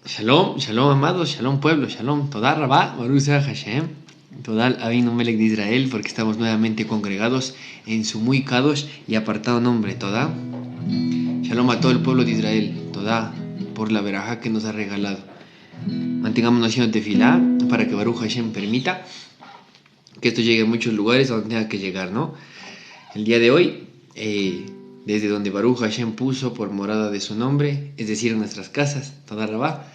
Shalom, shalom amados, shalom pueblo, shalom, Todá Rabá, Baruch Hashem, Todal Avinu Melech de Israel, porque estamos nuevamente congregados en su muy kadosh y apartado nombre, Todá. Shalom a todo el pueblo de Israel, Todá, por la verajá que nos ha regalado. Mantengámonos haciendo tefilá para que Baruch Hashem permita que esto llegue a muchos lugares a donde tenga que llegar, ¿no? El día de hoy, desde donde Baruch Hashem puso por morada de su nombre, es decir, en nuestras casas, Todá Rabá,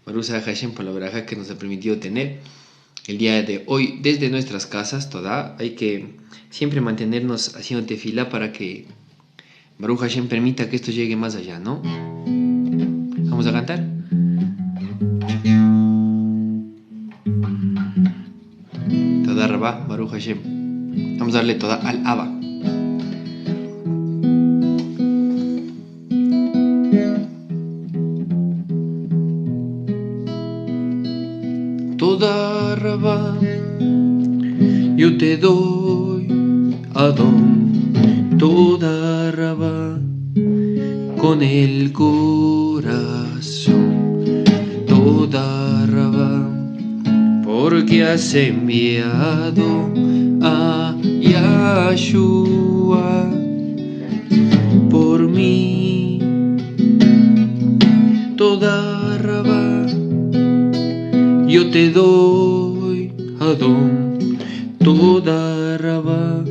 Baruch Hashem por la verajá que nos ha permitido tener. El día de hoy, desde nuestras casas, Todá, hay que siempre mantenernos haciendo tefilá para que Baruch Hashem permita que esto llegue más allá, ¿no? Vamos a cantar. Todá Rabá, Baruch Hashem. Vamos a darle Todá al Abba. Todá Rabá, yo te doy Adón, Todá Rabá, con el corazón, Todá Rabá, porque has enviado a Yahshua por mí. Todá Rabá, yo te doy Adón, Todá Rabá,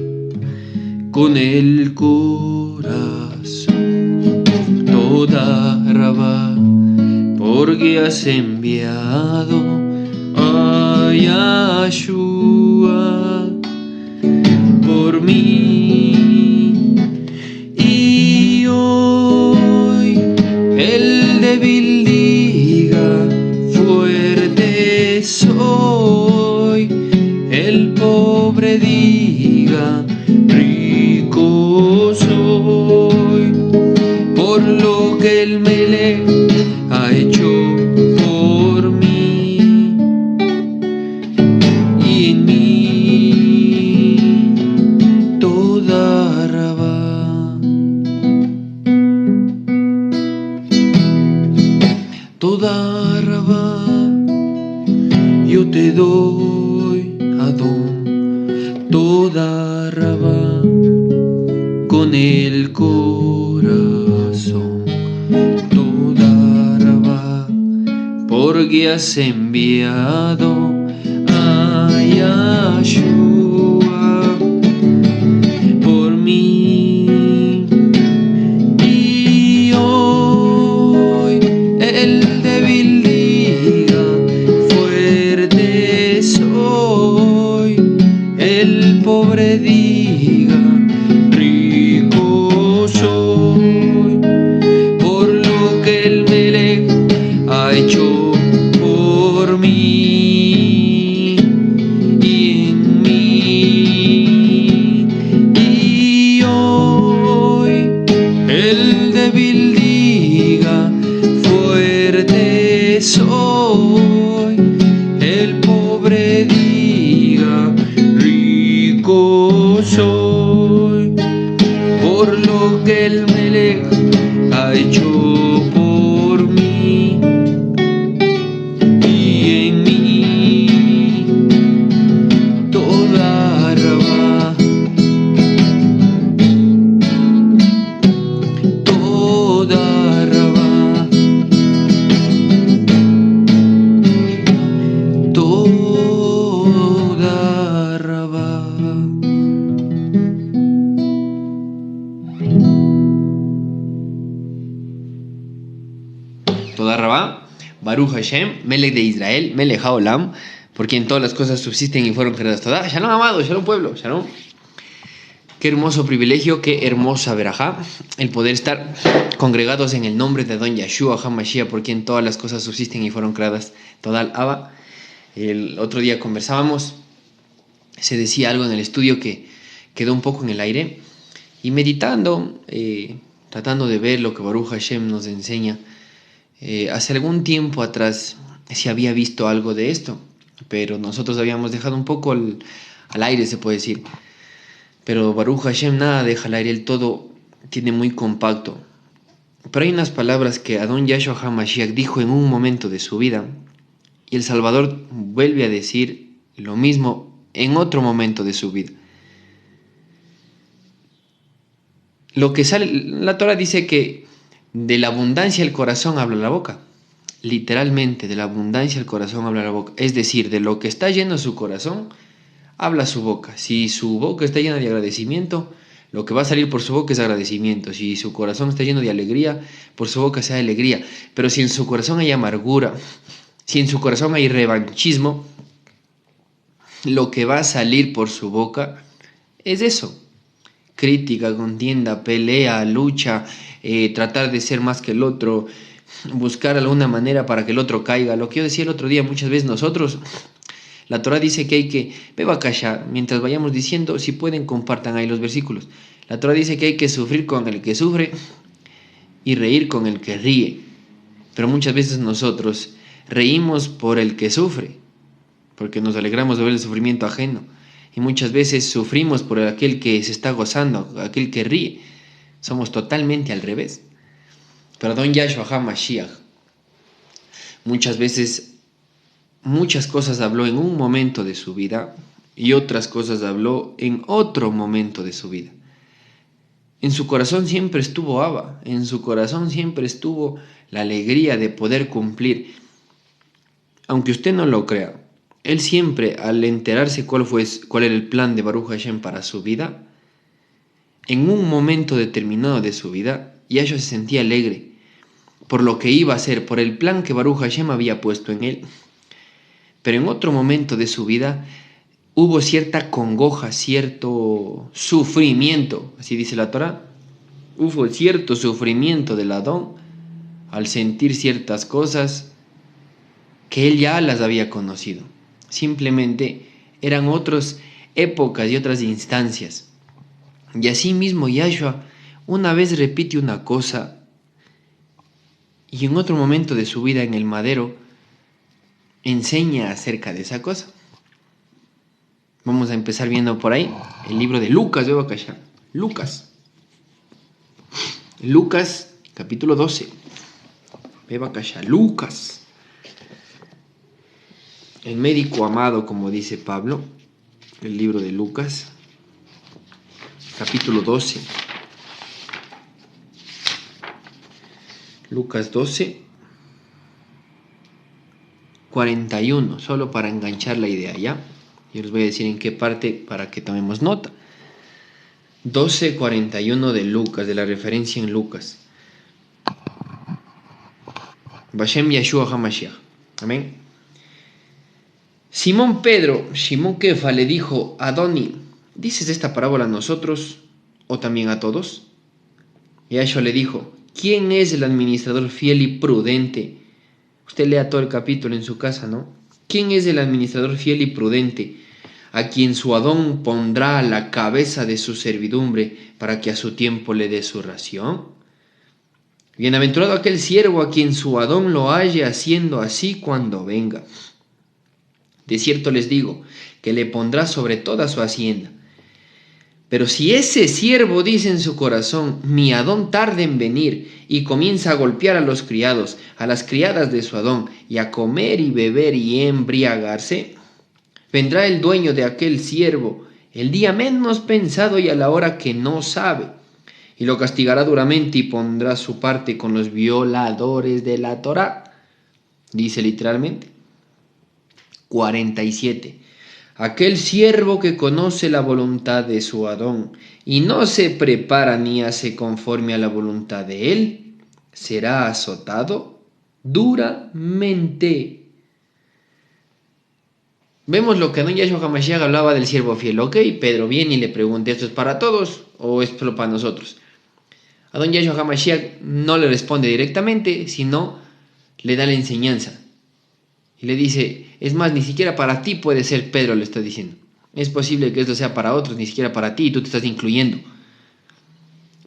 con el corazón, Todá Rabá, porque has enviado a Yahshua por mí. Y hoy el débil diga, fuerte soy, el pobre diga, rico soy, por lo que el Melech ha hecho por mí y en mí. Todá Rabá, Todá Rabá, yo te doy Adón, Todá Rabá, con el corazón, Todá Rabá, porque has enviado a Yahshua por mí. Y hoy el débil diga, fuerte soy, el pobre diga, rico soy, por lo que el Melech ha hecho por mí y en mí. Y hoy el débil diga, fuerte soy, el pobre diga, rico soy, por lo que el Melech ha hecho por mí y en mí. Todá Rabá, Todá Rabá, Todá Rabá. Todá Rabá, Baruch Hashem, Melech de Israel, Melech Haolam, por quien todas las cosas subsisten y fueron creadas. Todá, shalom amado, shalom pueblo, shalom. Qué hermoso privilegio, qué hermosa verajá, el poder estar congregados en el nombre de Don Yahshua HaMashiach, por quien todas las cosas subsisten y fueron creadas. Todá al Abba. El otro día conversábamos, se decía algo en el estudio que quedó un poco en el aire, y meditando, tratando de ver lo que Baruch Hashem nos enseña. Hace algún tiempo atrás se había visto algo de esto, pero nosotros habíamos dejado un poco al aire, se puede decir. Pero Baruch Hashem nada deja al aire, el todo tiene muy compacto. Pero hay unas palabras que Adón Yahshua HaMashiach dijo en un momento de su vida, y el Salvador vuelve a decir lo mismo en otro momento de su vida. Lo que sale, la Torah dice que de la abundancia del corazón habla la boca. Literalmente, de la abundancia del corazón habla la boca. Es decir, de lo que está lleno su corazón, habla su boca. Si su boca está llena de agradecimiento, lo que va a salir por su boca es agradecimiento. Si su corazón está lleno de alegría, por su boca sea alegría. Pero si en su corazón hay amargura, si en su corazón hay revanchismo, lo que va a salir por su boca es eso. Crítica, contienda, pelea, lucha, tratar de ser más que el otro, buscar alguna manera para que el otro caiga. Lo que yo decía el otro día, muchas veces nosotros, la Torah dice que hay que, beba kasha, mientras vayamos diciendo, si pueden compartan ahí los versículos. La Torah dice que hay que sufrir con el que sufre y reír con el que ríe. Pero muchas veces nosotros reímos por el que sufre, porque nos alegramos de ver el sufrimiento ajeno. Y muchas veces sufrimos por aquel que se está gozando, aquel que ríe. Somos totalmente al revés. Pero Adón Yahshua HaMashiach muchas veces, muchas cosas habló en un momento de su vida y otras cosas habló en otro momento de su vida. En su corazón siempre estuvo Abba, en su corazón siempre estuvo la alegría de poder cumplir. Aunque usted no lo crea, él siempre, al enterarse cuál era el plan de Baruch Hashem para su vida, en un momento determinado de su vida, Yahshua se sentía alegre por lo que iba a hacer, por el plan que Baruch Hashem había puesto en él. Pero en otro momento de su vida hubo cierta congoja, cierto sufrimiento, así dice la Torah. Hubo cierto sufrimiento del Adón al sentir ciertas cosas que él ya las había conocido. Simplemente eran otras épocas y otras instancias. Y así mismo Yahshua una vez repite una cosa y en otro momento de su vida en el madero enseña acerca de esa cosa. Vamos a empezar viendo por ahí el libro de Lucas, veo acá ya. Lucas, capítulo 12. Veo acá ya, Lucas. El médico amado, como dice Pablo, el libro de Lucas, capítulo 12. Lucas 12, 41, solo para enganchar la idea, ¿ya? Yo les voy a decir en qué parte para que tomemos nota. 12:41 de Lucas, de la referencia en Lucas. Bashem Yahshua HaMashiach. Amén. Simón Pedro, Shimon Kefa, le dijo a Adoni, ¿dices esta parábola a nosotros o también a todos? Yahshua le dijo, ¿quién es el administrador fiel y prudente? Usted lea todo el capítulo en su casa, ¿no? ¿Quién es el administrador fiel y prudente, a quien su Adón pondrá a la cabeza de su servidumbre para que a su tiempo le dé su ración? Bienaventurado aquel siervo a quien su Adón lo halle haciendo así cuando venga. De cierto les digo, que le pondrá sobre toda su hacienda. Pero si ese siervo dice en su corazón, mi Adón tarde en venir, y comienza a golpear a los criados, a las criadas de su Adón, y a comer y beber y embriagarse, vendrá el dueño de aquel siervo el día menos pensado y a la hora que no sabe, y lo castigará duramente y pondrá su parte con los violadores de la Torá. Dice literalmente. 47. Aquel siervo que conoce la voluntad de su Adón y no se prepara ni hace conforme a la voluntad de él, será azotado duramente. Vemos lo que Adón Yahshua HaMashiach hablaba del siervo fiel. Ok, Pedro viene y le pregunta, ¿esto es para todos o es solo para nosotros? Adón Yahshua HaMashiach no le responde directamente, sino le da la enseñanza. Y le dice, es más, ni siquiera para ti puede ser, Pedro le está diciendo. Es posible que esto sea para otros, ni siquiera para ti, tú te estás incluyendo.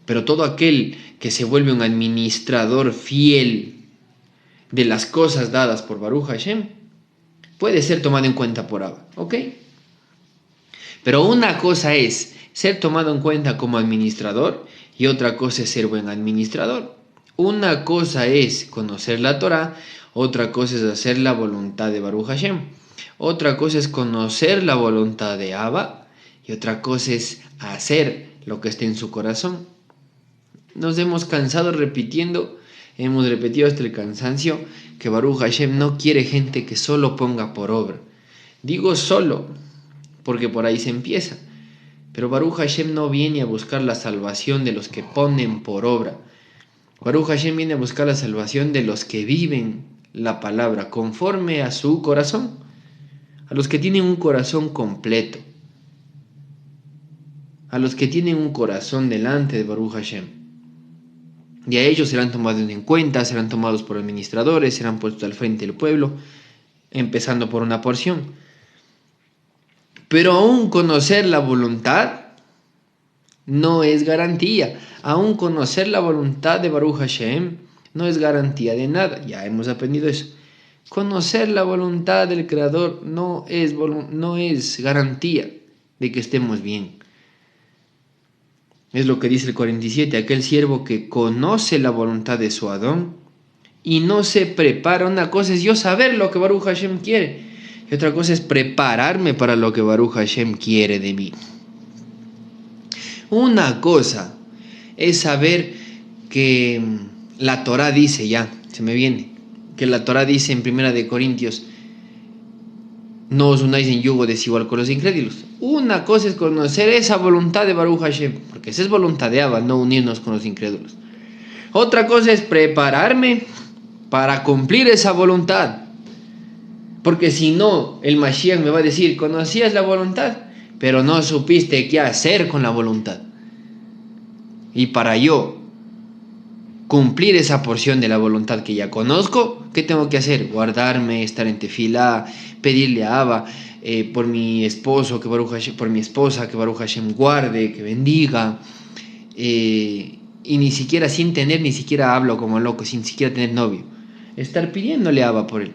Pero todo aquel que se vuelve un administrador fiel de las cosas dadas por Baruch Hashem, puede ser tomado en cuenta por Abba, ¿ok? Pero una cosa es ser tomado en cuenta como administrador y otra cosa es ser buen administrador. Una cosa es conocer la Torá, otra cosa es hacer la voluntad de Baruch Hashem. Otra cosa es conocer la voluntad de Abba y otra cosa es hacer lo que esté en su corazón. Nos hemos cansado repitiendo, hemos repetido hasta el cansancio que Baruch Hashem no quiere gente que solo ponga por obra. Digo solo, porque por ahí se empieza. Pero Baruch Hashem no viene a buscar la salvación de los que ponen por obra. Baruch Hashem viene a buscar la salvación de los que viven la palabra conforme a su corazón, a los que tienen un corazón completo, a los que tienen un corazón delante de Baruch Hashem. Y a ellos serán tomados en cuenta, serán tomados por administradores, serán puestos al frente del pueblo, empezando por una porción. Pero aún conocer la voluntad no es garantía. Aún conocer la voluntad de Baruch Hashem no es garantía de nada. Ya hemos aprendido eso. Conocer la voluntad del Creador no es garantía de que estemos bien. Es lo que dice el 47. Aquel siervo que conoce la voluntad de su Adón y no se prepara. Una cosa es yo saber lo que Baruch Hashem quiere. Y otra cosa es prepararme para lo que Baruch Hashem quiere de mí. Una cosa es saber que la Torá dice, ya, se me viene, que la Torá dice en 1 Corintios, no os unáis en yugo desigual con los incrédulos. Una cosa es conocer esa voluntad de Baruch Hashem, porque esa es voluntad de Abba, no unirnos con los incrédulos. Otra cosa es prepararme para cumplir esa voluntad. Porque si no, el Mashiach me va a decir, conocías la voluntad, pero no supiste qué hacer con la voluntad. Y para yo cumplir esa porción de la voluntad que ya conozco, ¿qué tengo que hacer? Guardarme, estar en tefilá, pedirle a Abba por mi esposo, por mi esposa, que Baruch Hashem guarde, que bendiga. Y ni siquiera sin tener, ni siquiera hablo como loco, sin siquiera tener novio. Estar pidiéndole a Abba por él.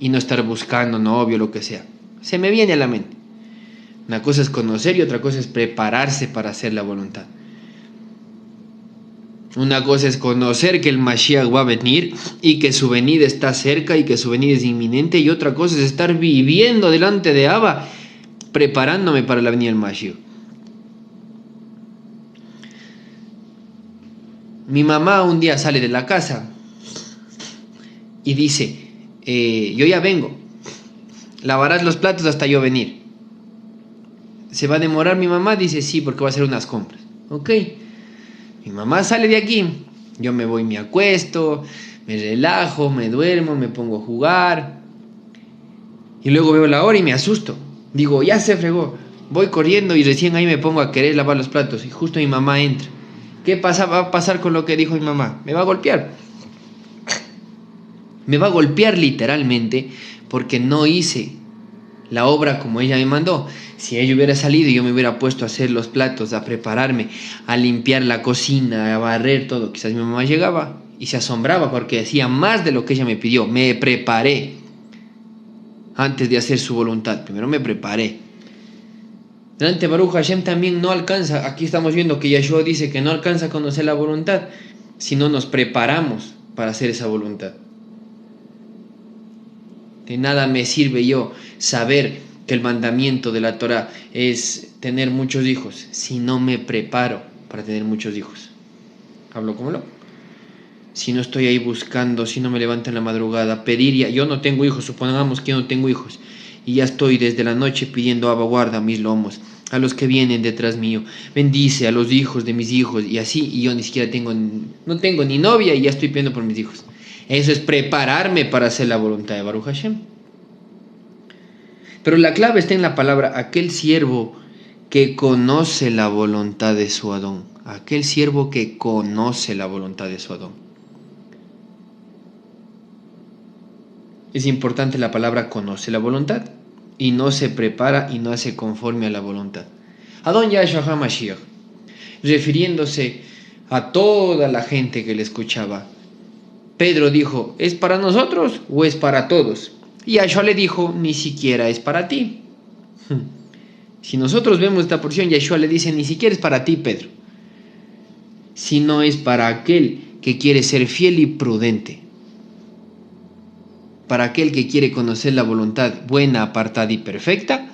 Y no estar buscando novio, lo que sea. Se me viene a la mente. Una cosa es conocer y otra cosa es prepararse para hacer la voluntad. Una cosa es conocer que el Mashiach va a venir y que su venida está cerca y que su venida es inminente. Y otra cosa es estar viviendo delante de Abba, preparándome para la venida del Mashiach. Mi mamá un día sale de la casa y dice, yo ya vengo, lavarás los platos hasta yo venir. ¿Se va a demorar mi mamá? Dice, sí, porque va a hacer unas compras. Ok, mi mamá sale de aquí, yo me voy, me acuesto, me relajo, me duermo, me pongo a jugar. Y luego veo la hora y me asusto. Digo, ya se fregó. Voy corriendo y recién ahí me pongo a querer lavar los platos. Y justo mi mamá entra. ¿Qué va a pasar con lo que dijo mi mamá? Me va a golpear. Me va a golpear literalmente porque no hice la obra como ella me mandó. Si ella hubiera salido y yo me hubiera puesto a hacer los platos, a prepararme, a limpiar la cocina, a barrer todo, quizás mi mamá llegaba y se asombraba porque hacía más de lo que ella me pidió. Me preparé antes de hacer su voluntad. Primero me preparé. Delante de Baruch Hashem también no alcanza. Aquí estamos viendo que Yeshua dice que no alcanza a conocer la voluntad si no nos preparamos para hacer esa voluntad. De nada me sirve yo saber que el mandamiento de la Torah es tener muchos hijos si no me preparo para tener muchos hijos. Hablo como loco. Si no estoy ahí buscando, si no me levanto en la madrugada, pedir ya. Yo no tengo hijos, supongamos que yo no tengo hijos. Y ya estoy desde la noche pidiendo, Abba, guarda mis lomos, a los que vienen detrás mío. Bendice a los hijos de mis hijos. Y así, y yo ni siquiera no tengo ni novia y ya estoy pidiendo por mis hijos. Eso es prepararme para hacer la voluntad de Baruch Hashem. Pero la clave está en la palabra, aquel siervo que conoce la voluntad de su Adón. Aquel siervo que conoce la voluntad de su Adón. Es importante la palabra conoce la voluntad y no se prepara y no hace conforme a la voluntad. Adón Yahshua HaMashiach, refiriéndose a toda la gente que le escuchaba, Pedro dijo, ¿es para nosotros o es para todos? Y Yahshua le dijo, ni siquiera es para ti. Si nosotros vemos esta porción, Yahshua le dice, ni siquiera es para ti, Pedro, sino es para aquel que quiere ser fiel y prudente. Para aquel que quiere conocer la voluntad buena, apartada y perfecta,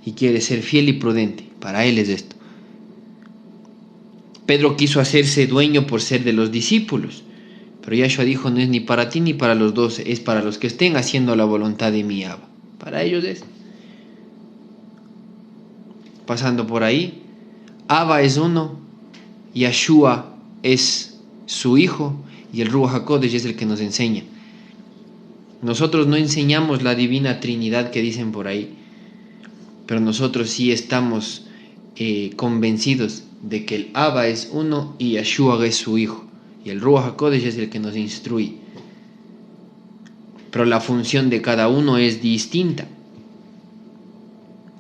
y quiere ser fiel y prudente. Para él es esto. Pedro quiso hacerse dueño por ser de los discípulos, pero Yahshua dijo, no es ni para ti ni para los 12, es para los que estén haciendo la voluntad de mi Abba. Para ellos es. Pasando por ahí, Abba es uno, Yahshua es su hijo, y el Ruach HaKodesh es el que nos enseña. Nosotros no enseñamos la divina Trinidad que dicen por ahí, pero nosotros sí estamos convencidos de que el Abba es uno y Yahshua es su hijo, y el Ruach HaKodesh es el que nos instruye. Pero la función de cada uno es distinta.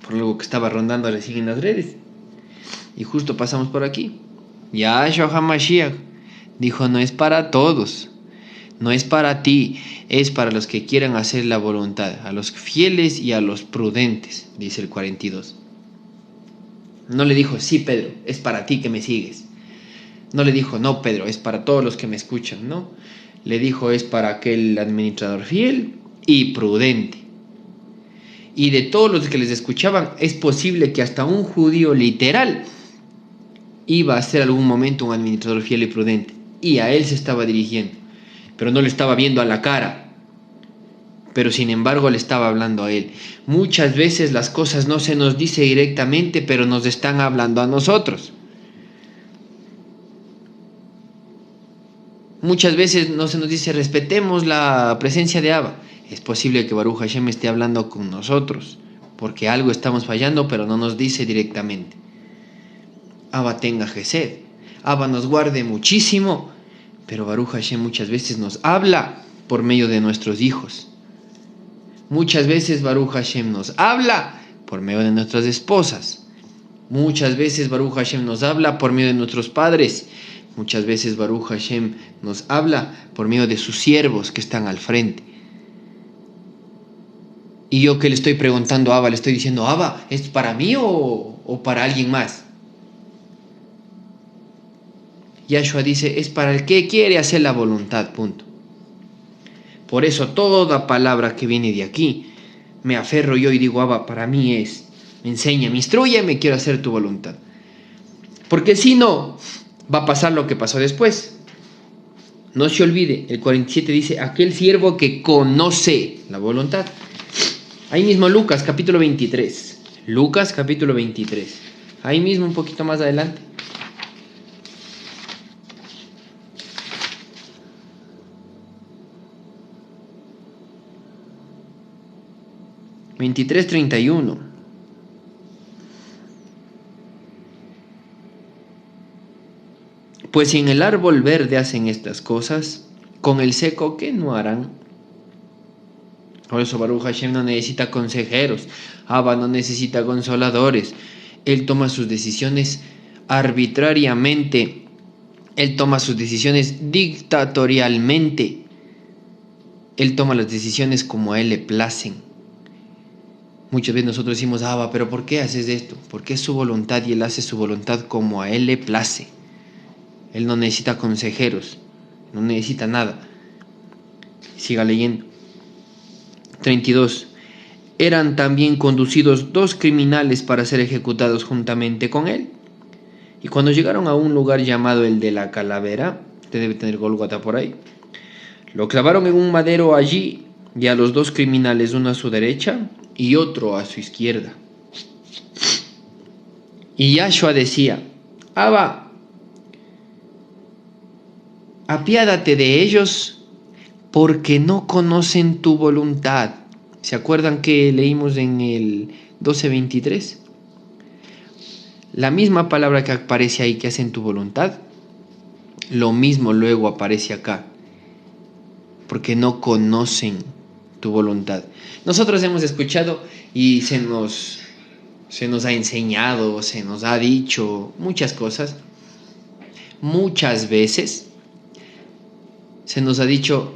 Por algo que estaba rondando recién en las redes. Y justo pasamos por aquí. Yahshua HaMashiach dijo, no es para todos, no es para ti, es para los que quieran hacer la voluntad, a los fieles y a los prudentes, dice el 42. No le dijo, sí, Pedro, es para ti que me sigues. No le dijo, no, Pedro, es para todos los que me escuchan, no. Le dijo, es para aquel administrador fiel y prudente. Y de todos los que les escuchaban, es posible que hasta un judío literal iba a ser algún momento un administrador fiel y prudente. Y a él se estaba dirigiendo. Pero no le estaba viendo a la cara. Pero sin embargo le estaba hablando a él. Muchas veces las cosas no se nos dice directamente, pero nos están hablando a nosotros. Muchas veces no se nos dice, respetemos la presencia de Abba. Es posible que Baruch Hashem esté hablando con nosotros, porque algo estamos fallando, pero no nos dice directamente. Abba tenga Gesed, Abba nos guarde muchísimo, pero Baruch Hashem muchas veces nos habla por medio de nuestros hijos. Muchas veces Baruch Hashem nos habla por medio de nuestras esposas. Muchas veces Baruch Hashem nos habla por medio de nuestros padres. Muchas veces Baruch Hashem nos habla por medio de sus siervos que están al frente. Y yo que le estoy preguntando a Abba, le estoy diciendo, Abba, ¿es para mí o para alguien más? Yahshua dice, es para el que quiere hacer la voluntad, punto. Por eso toda palabra que viene de aquí, me aferro yo y digo, Abba, para mí es, me enseña, me instruye, me quiero hacer tu voluntad. Porque si no, va a pasar lo que pasó después. No se olvide, el 47 dice, aquel siervo que conoce la voluntad. Ahí mismo Lucas capítulo 23. Lucas capítulo 23. Ahí mismo un poquito más adelante. (23:31). Pues si en el árbol verde hacen estas cosas, con el seco, ¿qué no harán? Por eso Baruch Hashem no necesita consejeros, Abba no necesita consoladores. Él toma sus decisiones arbitrariamente, Él toma sus decisiones dictatorialmente, Él toma las decisiones como a Él le placen. Muchas veces nosotros decimos, Abba, pero ¿por qué haces esto? Porque es su voluntad y Él hace su voluntad como a Él le place. Él no necesita consejeros, no necesita nada. Siga leyendo. 32. Eran también conducidos 2 criminales para ser ejecutados juntamente con él. Y cuando llegaron a un lugar llamado el de la calavera, usted debe tener Gólgota por ahí, lo clavaron en un madero allí, y a los 2 criminales, uno a su derecha y otro a su izquierda. Y Yahshua decía, Abba, apiádate de ellos, porque no conocen tu voluntad. ¿Se acuerdan que leímos en el 12:23? La misma palabra que aparece ahí, que hacen tu voluntad, lo mismo luego aparece acá, porque no conocen tu voluntad. Nosotros hemos escuchado y se nos ha enseñado, se nos ha dicho muchas cosas. Muchas veces se nos ha dicho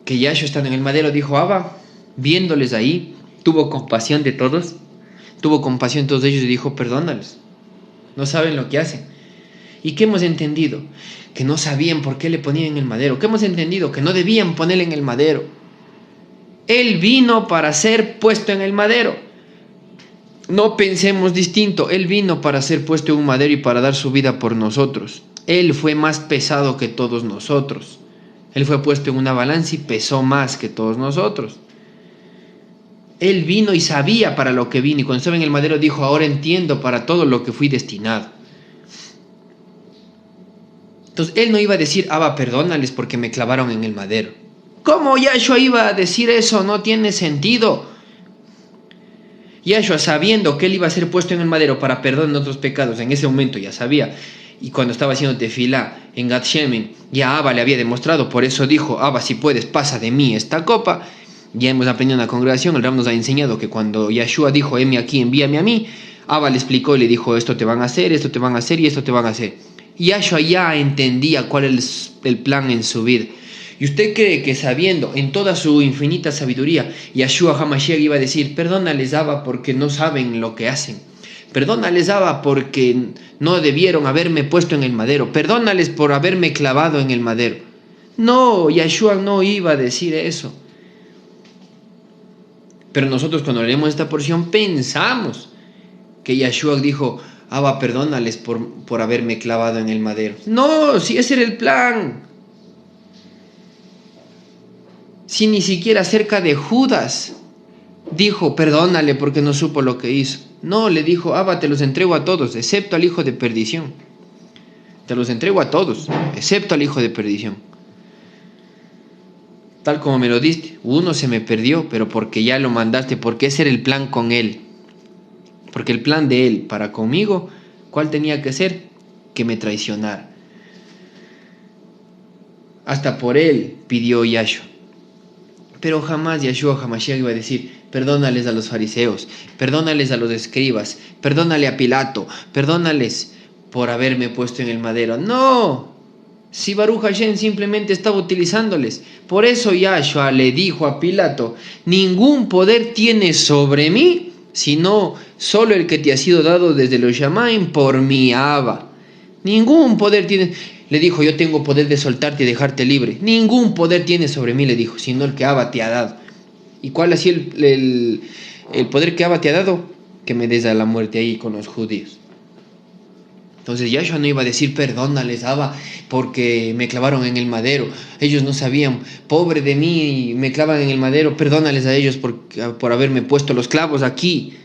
que Yahshua, estando en el madero, dijo, Abba, viéndoles ahí, tuvo compasión de todos ellos y dijo, perdónalos, no saben lo que hacen. ¿Y qué hemos entendido? Que no sabían por qué le ponían en el madero. ¿Qué hemos entendido? Que no debían ponerle en el madero. Él vino para ser puesto en el madero. No pensemos distinto. Él vino para ser puesto en un madero y para dar su vida por nosotros. Él fue más pesado que todos nosotros. Él fue puesto en una balanza y pesó más que todos nosotros. Él vino y sabía para lo que vino. Y cuando estaba en el madero dijo, ahora entiendo para todo lo que fui destinado. Entonces él no iba a decir, Abba, perdónales porque me clavaron en el madero. ¿Cómo Yahshua iba a decir eso? No tiene sentido. Yahshua, sabiendo que él iba a ser puesto en el madero para perdonar otros pecados, en ese momento ya sabía. Y cuando estaba haciendo tefilá en Gat Shemen, ya Abba le había demostrado. Por eso dijo, Abba, si puedes, pasa de mí esta copa. Ya hemos aprendido en la congregación, el Rab nos ha enseñado que cuando Yahshua dijo, heme aquí, envíame a mí, Abba le explicó y le dijo, esto te van a hacer, esto te van a hacer y esto te van a hacer. Yahshua ya entendía cuál es el plan en su vida. ¿Y usted cree que sabiendo en toda su infinita sabiduría, Yahshua HaMashiach iba a decir, perdónales, Abba, porque no saben lo que hacen? Perdónales, Abba, porque no debieron haberme puesto en el madero. Perdónales por haberme clavado en el madero. No, Yahshua no iba a decir eso. Pero nosotros cuando leemos esta porción pensamos que Yahshua dijo, Abba, perdónales por haberme clavado en el madero. No, si ese era el plan. Si ni siquiera acerca de Judas dijo, perdónale porque no supo lo que hizo. No, le dijo, Abba, te los entrego a todos, excepto al hijo de perdición. Te los entrego a todos, excepto al hijo de perdición. Tal como me lo diste, uno se me perdió, pero porque ya lo mandaste, porque ese era el plan con él. Porque el plan de él para conmigo, ¿cuál tenía que ser? Que me traicionara. Hasta por él pidió Yahshua. Pero jamás Yahshua HaMashiach iba a decir, perdónales a los fariseos, perdónales a los escribas, perdónale a Pilato, perdónales por haberme puesto en el madero. No, si Baruch Hashem simplemente estaba utilizándoles. Por eso Yahshua le dijo a Pilato, ningún poder tienes sobre mí, sino solo el que te ha sido dado desde los Shamaim por mi Abba. Ningún poder tienes. Le dijo, yo tengo poder de soltarte y dejarte libre. Ningún poder tienes sobre mí, le dijo, sino el que Abba te ha dado. ¿Y cuál ha sido el poder que Abba te ha dado? Que me des a la muerte ahí con los judíos. Entonces Yahshua no iba a decir, perdónales, Abba, porque me clavaron en el madero. Ellos no sabían, pobre de mí, me clavan en el madero, perdónales a ellos por haberme puesto los clavos aquí.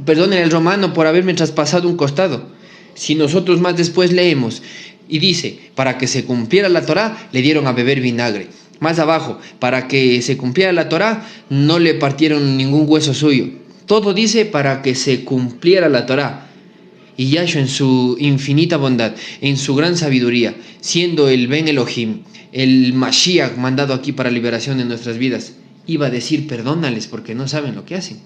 Perdónenle al romano por haberme traspasado un costado. Si nosotros más después leemos, y dice, para que se cumpliera la Torá, le dieron a beber vinagre. Más abajo, para que se cumpliera la Torá, no le partieron ningún hueso suyo. Todo dice para que se cumpliera la Torá. Y Yahshua en su infinita bondad, en su gran sabiduría, siendo el Ben Elohim, el Mashiach mandado aquí para liberación de nuestras vidas, iba a decir, perdónales porque no saben lo que hacen.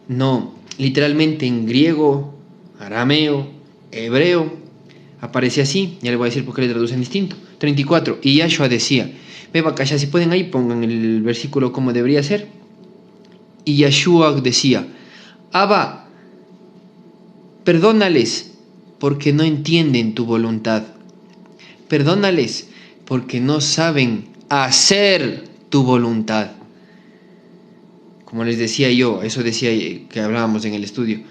No, literalmente en griego, arameo, hebreo, aparece así, ya le voy a decir por qué le traducen distinto. 34, y Yahshua decía, beba calla, si pueden ahí, pongan el versículo como debería ser. Y Yahshua decía, Abba, perdónales porque no entienden tu voluntad. Perdónales porque no saben hacer tu voluntad. Como les decía yo, eso decía que hablábamos en el estudio.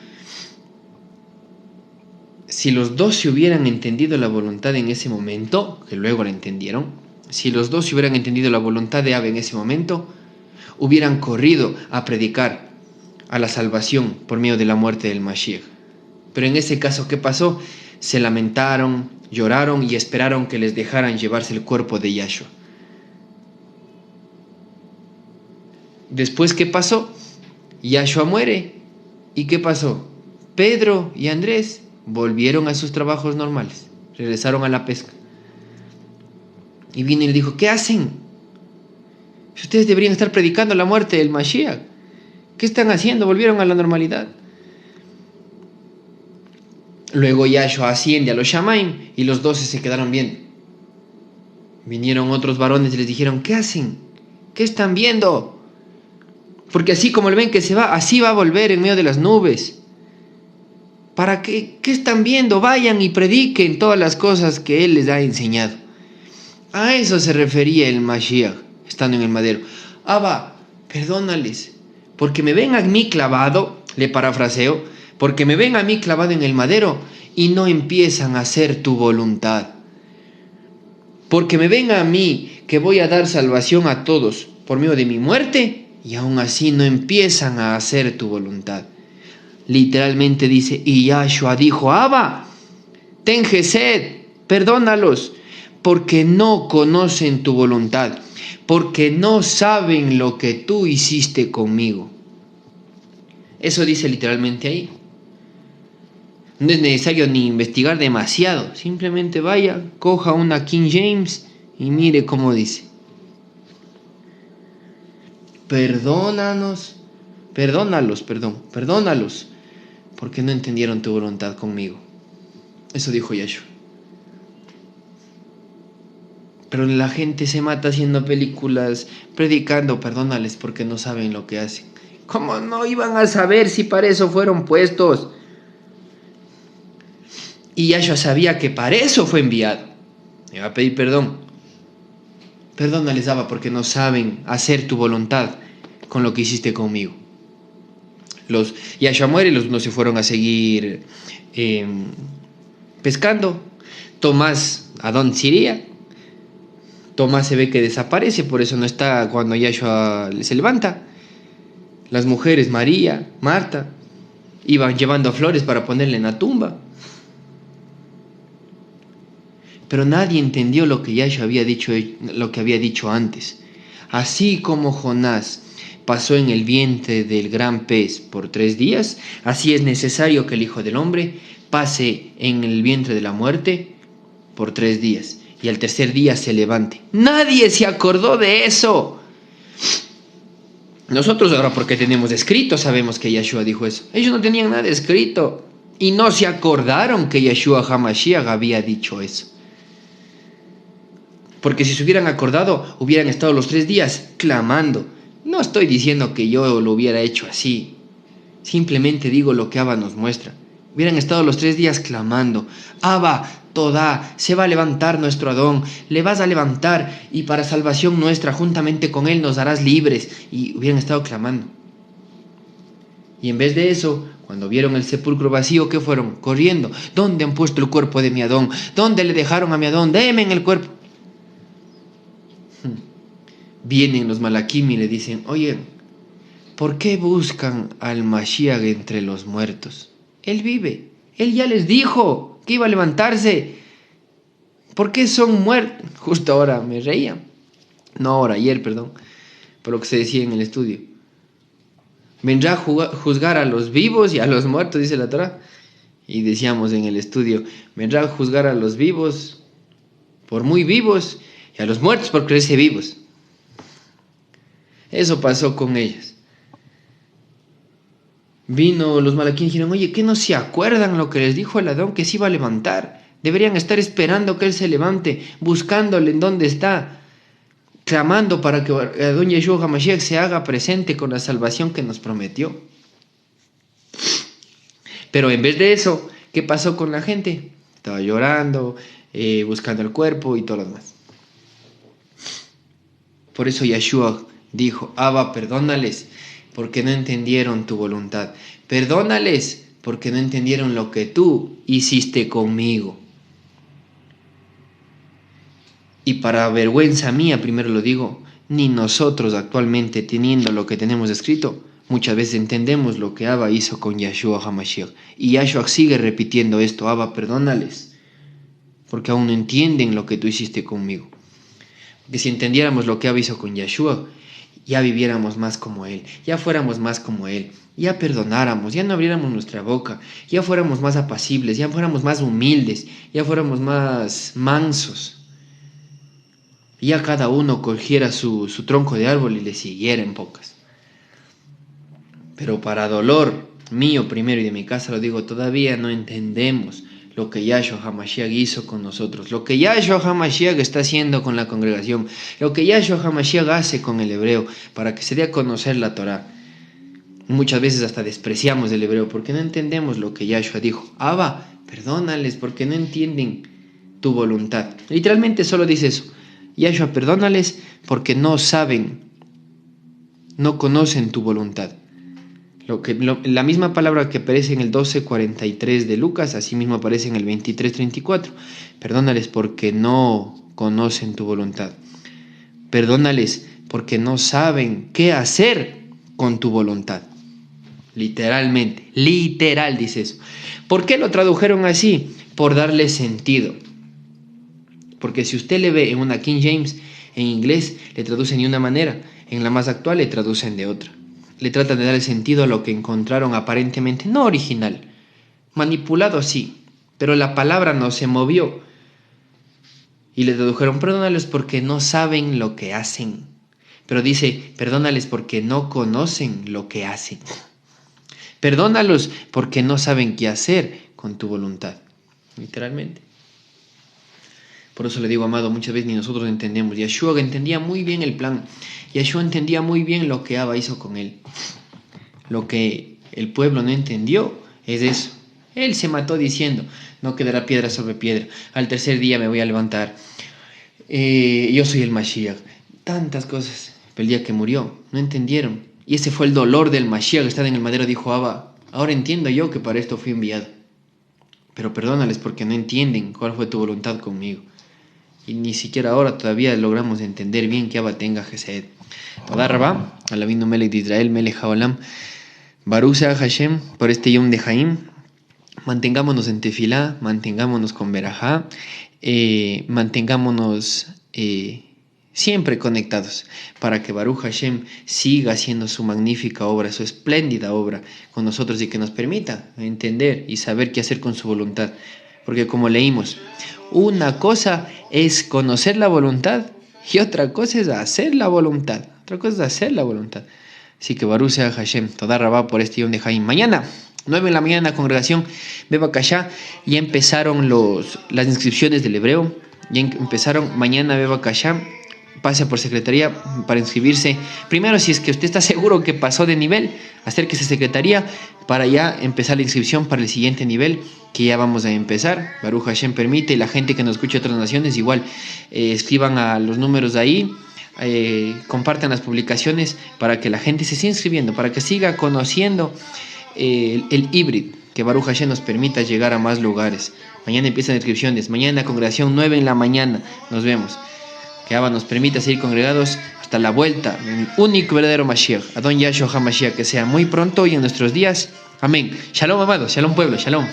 Si los dos se hubieran entendido la voluntad en ese momento, que luego la entendieron, si los dos se hubieran entendido la voluntad de Abba en ese momento, hubieran corrido a predicar a la salvación por medio de la muerte del Mashiach. Pero en ese caso, ¿qué pasó? Se lamentaron, lloraron y esperaron que les dejaran llevarse el cuerpo de Yahshua. Después, ¿qué pasó? Yahshua muere. ¿Y qué pasó? Pedro y Andrés volvieron a sus trabajos normales, regresaron a la pesca. Y vino y le dijo, ¿qué hacen? Ustedes deberían estar predicando la muerte del Mashiach. ¿Qué están haciendo? Volvieron a la normalidad. Luego Yahshua asciende a los Shamaim y los 12 se quedaron viendo. Vinieron otros varones y les dijeron, ¿qué hacen? ¿Qué están viendo? Porque así como le ven que se va, así va a volver en medio de las nubes. ¿Para qué? ¿Qué están viendo? Vayan y prediquen todas las cosas que Él les ha enseñado. A eso se refería el Mashiach, estando en el madero. Abba, perdónales, porque me ven a mí clavado, le parafraseo, porque me ven a mí clavado en el madero y no empiezan a hacer tu voluntad. Porque me ven a mí que voy a dar salvación a todos por medio de mi muerte y aún así no empiezan a hacer tu voluntad. Literalmente dice, y Yahshua dijo, Abba, ten gesed, perdónalos, porque no conocen tu voluntad, porque no saben lo que tú hiciste conmigo. Eso dice literalmente ahí. No es necesario ni investigar demasiado, simplemente vaya, coja una King James y mire cómo dice. Perdónalos, porque no entendieron tu voluntad conmigo. Eso dijo Yahshua. Pero la gente se mata haciendo películas, predicando, perdónales porque no saben lo que hacen. ¿Cómo no iban a saber si para eso fueron puestos? Y Yahshua sabía que para eso fue enviado. Me va a pedir perdón. Perdónales, Abba, porque no saben hacer tu voluntad con lo que hiciste conmigo. Yahshua muere, los unos se fueron a seguir pescando. Tomás, ¿a dónde se iría? Tomás se ve que desaparece, por eso no está cuando Yahshua se levanta. Las mujeres, María, Marta, iban llevando flores para ponerle en la tumba. Pero nadie entendió lo que Yahshua había dicho antes. Así como Jonás pasó en el vientre del gran pez por 3 días, así es necesario que el Hijo del Hombre pase en el vientre de la muerte por 3 días y al tercer día se levante. Nadie se acordó de eso. Nosotros ahora, porque tenemos escrito, sabemos que Yahshua dijo eso. Ellos no tenían nada escrito y no se acordaron que Yahshua HaMashiach había dicho eso. Porque si se hubieran acordado, hubieran estado los 3 días clamando. No estoy diciendo que yo lo hubiera hecho así. Simplemente digo lo que Abba nos muestra. Hubieran estado los 3 días clamando. Abba, Todá, se va a levantar nuestro Adón. Le vas a levantar y para salvación nuestra, juntamente con Él nos harás libres. Y hubieran estado clamando. Y en vez de eso, cuando vieron el sepulcro vacío, ¿qué fueron? Corriendo. ¿Dónde han puesto el cuerpo de mi Adón? ¿Dónde le dejaron a mi Adón? Deme en el cuerpo. Vienen los Malaquim y le dicen, oye, ¿por qué buscan al Mashiach entre los muertos? Él vive, Él ya les dijo que iba a levantarse. ¿Por qué son muertos? Justo ahora me reía. No ahora, ayer, perdón, por lo que se decía en el estudio. Vendrá a juzgar a los vivos y a los muertos, dice la Torah. Y decíamos en el estudio, vendrá a juzgar a los vivos por muy vivos y a los muertos por creerse vivos. Eso pasó con ellas. Vino los Malaquín y dijeron, oye, ¿qué no se acuerdan lo que les dijo el Adón que se iba a levantar? Deberían estar esperando que Él se levante, buscándole en dónde está, clamando para que Adón Yeshua HaMashiach se haga presente con la salvación que nos prometió. Pero en vez de eso, ¿qué pasó con la gente? Estaba llorando, buscando el cuerpo y todo lo demás. Por eso Yeshua dijo, Abba, perdónales, porque no entendieron tu voluntad. Perdónales, porque no entendieron lo que tú hiciste conmigo. Y para vergüenza mía, primero lo digo, ni nosotros actualmente, teniendo lo que tenemos escrito, muchas veces entendemos lo que Abba hizo con Yahshua HaMashiach. Y Yahshua sigue repitiendo esto, Abba, perdónales, porque aún no entienden lo que tú hiciste conmigo. Porque si entendiéramos lo que Abba hizo con Yahshua, ya viviéramos más como Él, ya fuéramos más como Él, ya perdonáramos, ya no abriéramos nuestra boca, ya fuéramos más apacibles, ya fuéramos más humildes, ya fuéramos más mansos, ya cada uno cogiera su tronco de árbol y le siguiera en pocas. Pero para dolor mío primero y de mi casa lo digo, todavía no entendemos lo que Yahshua HaMashiach hizo con nosotros, lo que Yahshua HaMashiach está haciendo con la congregación, lo que Yahshua HaMashiach hace con el hebreo, para que se dé a conocer la Torah. Muchas veces hasta despreciamos el hebreo porque no entendemos lo que Yahshua dijo. Abba, perdónales porque no entienden tu voluntad. Literalmente solo dice eso. Yahshua, perdónales porque no saben, no conocen tu voluntad. La misma palabra que aparece en el 12:43 de Lucas, así mismo aparece en el 23:34. Perdónales porque no conocen tu voluntad. Perdónales porque no saben qué hacer con tu voluntad. Literalmente, literal dice eso. ¿Por qué lo tradujeron así? Por darle sentido. Porque si usted le ve en una King James, en inglés le traducen de una manera, en la más actual le traducen de otra. Le tratan de dar el sentido a lo que encontraron aparentemente no original. Manipulado sí, pero la palabra no se movió. Y le tradujeron, perdónales porque no saben lo que hacen. Pero dice, perdónales porque no conocen lo que hacen. Perdónalos porque no saben qué hacer con tu voluntad. Literalmente. Por eso le digo, amado, muchas veces ni nosotros entendemos. Yeshua entendía muy bien el plan. Yeshua entendía muy bien lo que Abba hizo con él. Lo que el pueblo no entendió es eso. Él se mató diciendo, no quedará piedra sobre piedra. Al tercer día me voy a levantar. Yo soy el Mashiach. Tantas cosas. Pero el día que murió, no entendieron. Y ese fue el dolor del Mashiach. Estar en el madero, dijo Abba, ahora entiendo yo que para esto fui enviado. Pero perdónales porque no entienden cuál fue tu voluntad conmigo. Y ni siquiera ahora todavía logramos entender bien que Abba tenga Gesed. Toda Rabá, Alabino Melech de Israel, Melech Haolam, Baruch sea Hashem, por este Yom de Jaim. Mantengámonos en tefilá, mantengámonos con berajá, mantengámonos siempre conectados para que Baruch Hashem siga haciendo su magnífica obra, su espléndida obra con nosotros y que nos permita entender y saber qué hacer con su voluntad. Porque como leímos, una cosa es conocer la voluntad y otra cosa es hacer la voluntad. Otra cosa es hacer la voluntad. Así que Baruch sea Hashem, toda Rabá por este Yom de Jaim. Mañana, 9 de la mañana, congregación Beba Kashá. Ya empezaron las inscripciones del hebreo. Ya empezaron mañana Beba Kashá. Pase por secretaría para inscribirse. Primero, si es que usted está seguro que pasó de nivel, acérquese a secretaría para ya empezar la inscripción para el siguiente nivel que ya vamos a empezar. Baruch Hashem permite, y la gente que nos escucha de otras naciones igual, escriban a los números de ahí, compartan las publicaciones para que la gente se siga inscribiendo, para que siga conociendo el híbrido, que Baruch Hashem nos permita llegar a más lugares. Mañana empiezan inscripciones, mañana congregación 9 de la mañana, nos vemos. Que Abba nos permita seguir congregados hasta la vuelta, el único verdadero Mashiach, Adon Yahshua HaMashiach, que sea muy pronto y en nuestros días. Amén. Shalom, amados, shalom pueblo, shalom.